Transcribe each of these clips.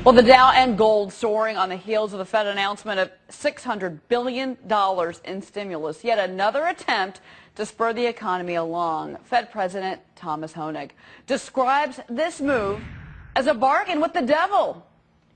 Well, the Dow and gold soaring on the heels of the Fed announcement of $600 billion in stimulus. Yet another attempt to spur the economy along. Fed President Thomas Hoenig describes this move as a bargain with the devil.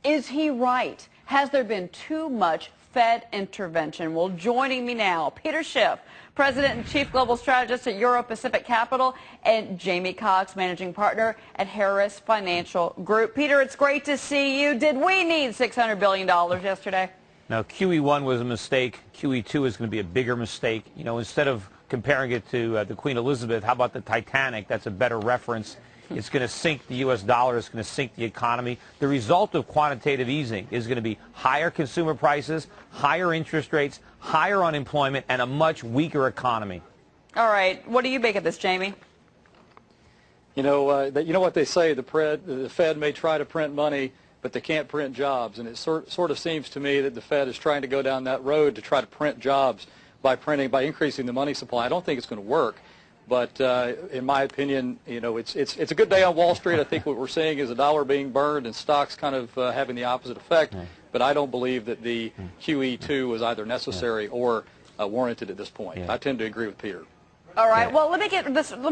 Is he right? Has there been too much Fed intervention? Well, joining me now, Peter Schiff, President and Chief Global Strategist at Euro Pacific Capital, and Jamie Cox, Managing Partner at Harris Financial Group. Peter, it's great to see you. Did we need $600 billion yesterday? No, QE1 was a mistake. QE2 is going to be a bigger mistake. You know, instead of comparing it to the Queen Elizabeth, how about the Titanic? That's a better reference. It's going to sink the U.S. dollar. It's going to sink the economy. The result of quantitative easing is going to be higher consumer prices, higher interest rates, higher unemployment, and a much weaker economy. All right. What do you make of this, Jamie? You know what they say, the Fed may try to print money, but they can't print jobs. And it sort of seems to me that the Fed is trying to go down that road to try to print jobs by increasing the money supply. I don't think it's going to work. But in my opinion, you know, it's a good day on Wall Street. I think what we're seeing is a dollar being burned and stocks kind of having the opposite effect. But I don't believe that the QE2 was either necessary or warranted at this point. I tend to agree with Peter. All right. Well, let me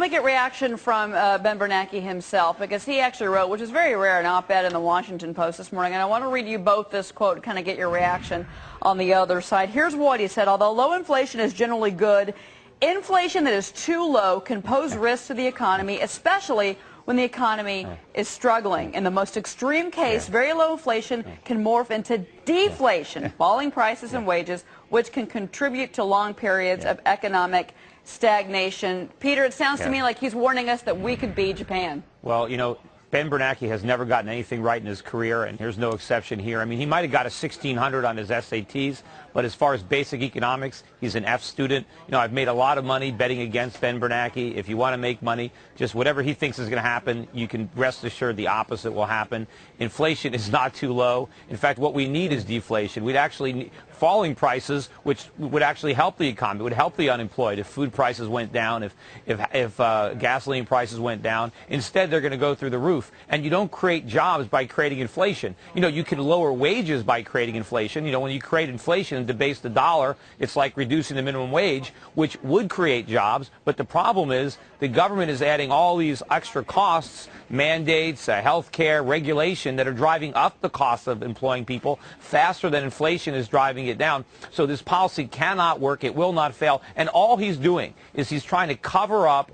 get reaction from Ben Bernanke himself, because he actually wrote, which is very rare, an op-ed in the Washington Post this morning. And I want to read you both this quote and kind of get your reaction on the other side. Here's what he said. Although low inflation is generally good, inflation that is too low can pose risks to the economy, especially when the economy is struggling. In the most extreme case, very low inflation can morph into deflation, falling prices and wages, which can contribute to long periods of economic stagnation. Peter, it sounds to me like he's warning us that we could be Japan. Well, you know, Ben Bernanke has never gotten anything right in his career, and here's no exception here. I mean, he might have got a 1600 on his SATs, but as far as basic economics, he's an F student. You know, I've made a lot of money betting against Ben Bernanke. If you want to make money, just whatever he thinks is going to happen, you can rest assured the opposite will happen. Inflation is not too low. In fact, what we need is deflation. We'd actually need falling prices, which would actually help the economy, would help the unemployed if food prices went down, if gasoline prices went down. Instead, they're going to go through the roof. And you don't create jobs by creating inflation. You know, you can lower wages by creating inflation. You know, when you create inflation and debase the dollar, it's like reducing the minimum wage, which would create jobs. But the problem is the government is adding all these extra costs, mandates, health care, regulation that are driving up the cost of employing people faster than inflation is driving it down. So this policy cannot work. It will not fail. And all he's doing is he's trying to cover up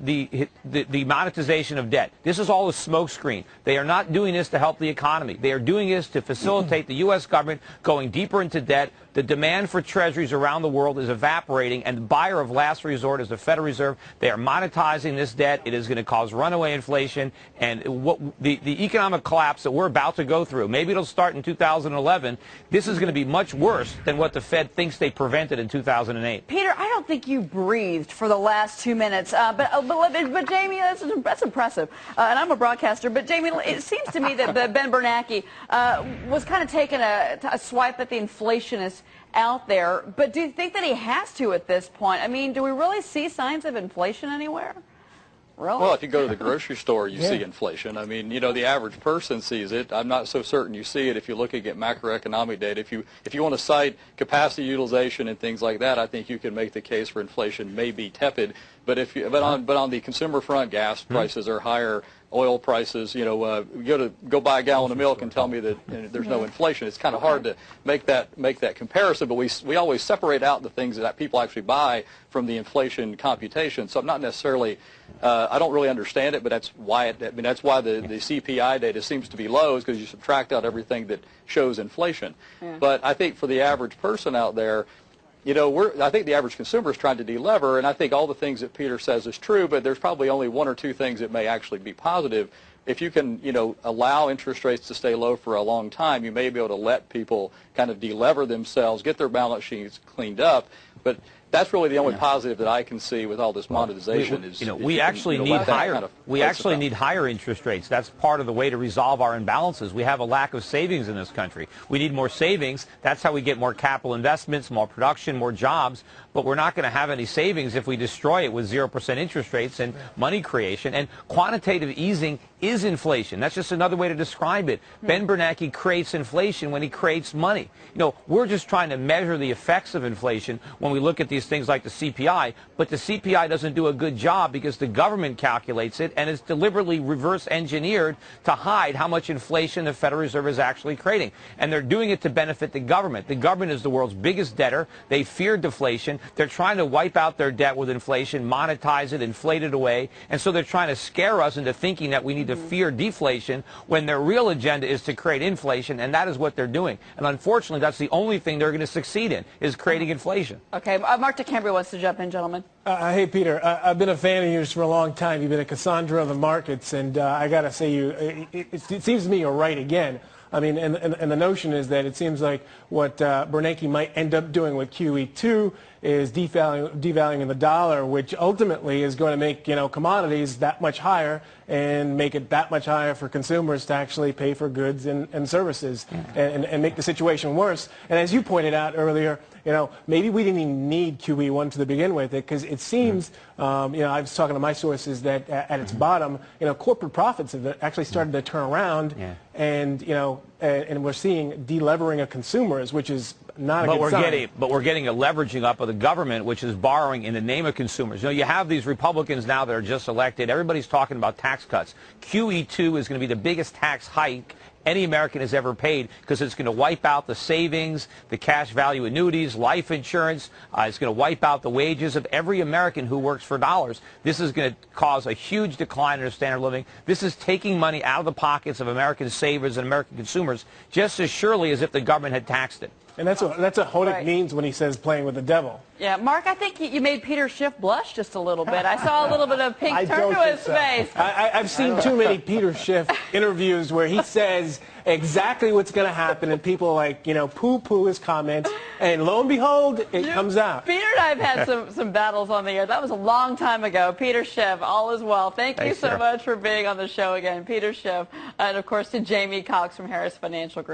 the monetization of debt. This is all a smokescreen. They are not doing this to help the economy. They are doing this to facilitate the U.S. government going deeper into debt. The demand for treasuries around the world is evaporating, and the buyer of last resort is the Federal Reserve. They are monetizing this debt. It is going to cause runaway inflation, and the economic collapse that we're about to go through, maybe it'll start in 2011, this is going to be much worse than what the Fed thinks they prevented in 2008. Peter, I don't think you breathed for the last 2 minutes, but Jamie, that's impressive. And I'm a broadcaster, but Jamie, it seems to me that Ben Bernanke was kind of taking a swipe at the inflationists out there. But do you think that he has to at this point? I mean, do we really see signs of inflation anywhere? Really? Well, if you go to the grocery store, you see inflation. I mean, you know, the average person sees it. I'm not so certain you see it if you're looking at macroeconomic data. If you want to cite capacity utilization and things like that, I think you can make the case for inflation may be tepid. But on the consumer front, gas prices are higher. Oil prices, you know, go buy a gallon of milk and tell me that there's no inflation. It's kind of hard to make that comparison, but we always separate out the things that people actually buy from the inflation computation. So I'm not necessarily, I don't really understand it, but that's why the CPI data seems to be low, is because you subtract out everything that shows inflation. But I think for the average person out there, you know, I think the average consumer is trying to delever, and I think all the things that Peter says is true, but there's probably only one or two things that may actually be positive. If you can, you know, allow interest rates to stay low for a long time, you may be able to let people kind of delever themselves, get their balance sheets cleaned up. But that's really the only positive that I can see with all this monetization. We actually need higher interest rates. That's part of the way to resolve our imbalances. We have a lack of savings in this country. We need more savings. That's how we get more capital investments, more production, more jobs. But we're not going to have any savings if we destroy it with 0% interest rates and money creation. And quantitative easing is inflation. That's just another way to describe it. Ben Bernanke creates inflation when he creates money. You know, we're just trying to measure the effects of inflation when we look at these things like the CPI, but the CPI doesn't do a good job because the government calculates it, and it's deliberately reverse engineered to hide how much inflation the Federal Reserve is actually creating. And they're doing it to benefit the government. The government is the world's biggest debtor. They fear deflation. They're trying to wipe out their debt with inflation, monetize it, inflate it away. And so they're trying to scare us into thinking that we need to fear deflation when their real agenda is to create inflation, and that is what they're doing. And unfortunately, that's the only thing they're going to succeed in, is creating inflation. Okay, Mark DeCambria wants to jump in, gentlemen. Hey, Peter, I've been a fan of yours for a long time. You've been a Cassandra of the markets, and I got to say, it seems to me you're right again. I mean, and the notion is that it seems like what Bernanke might end up doing with QE2 is devaluing the dollar, which ultimately is going to make, you know, commodities that much higher and make it that much higher for consumers to actually pay for goods and services, and make the situation worse. And as you pointed out earlier, you know, maybe we didn't even need QE1 to begin with, because it seems, you know, I was talking to my sources that at its bottom, you know, corporate profits have actually started to turn around, and, you know, and we're seeing delevering of consumers, which is not a good sign. But we're getting a leveraging up of the government, which is borrowing in the name of consumers. You know, you have these Republicans now that are just elected. Everybody's talking about tax cuts. QE2 is going to be the biggest tax hike any American has ever paid, because it's going to wipe out the savings, the cash value annuities, life insurance. It's going to wipe out the wages of every American who works for dollars. This is going to cause a huge decline in their standard of living. This is taking money out of the pockets of American savers and American consumers just as surely as if the government had taxed it. And that's what Hodak means when he says playing with the devil. Yeah, Mark, I think you made Peter Schiff blush just a little bit. I saw a little bit of pink turn to his face. I've seen too many Peter Schiff interviews where he says exactly what's going to happen, and people like, you know, poo-poo his comments, and lo and behold, it comes out. Peter and I have had some battles on the air. That was a long time ago. Peter Schiff, all is well. Thank you so much for being on the show again. Peter Schiff, and of course to Jamie Cox from Harris Financial Group.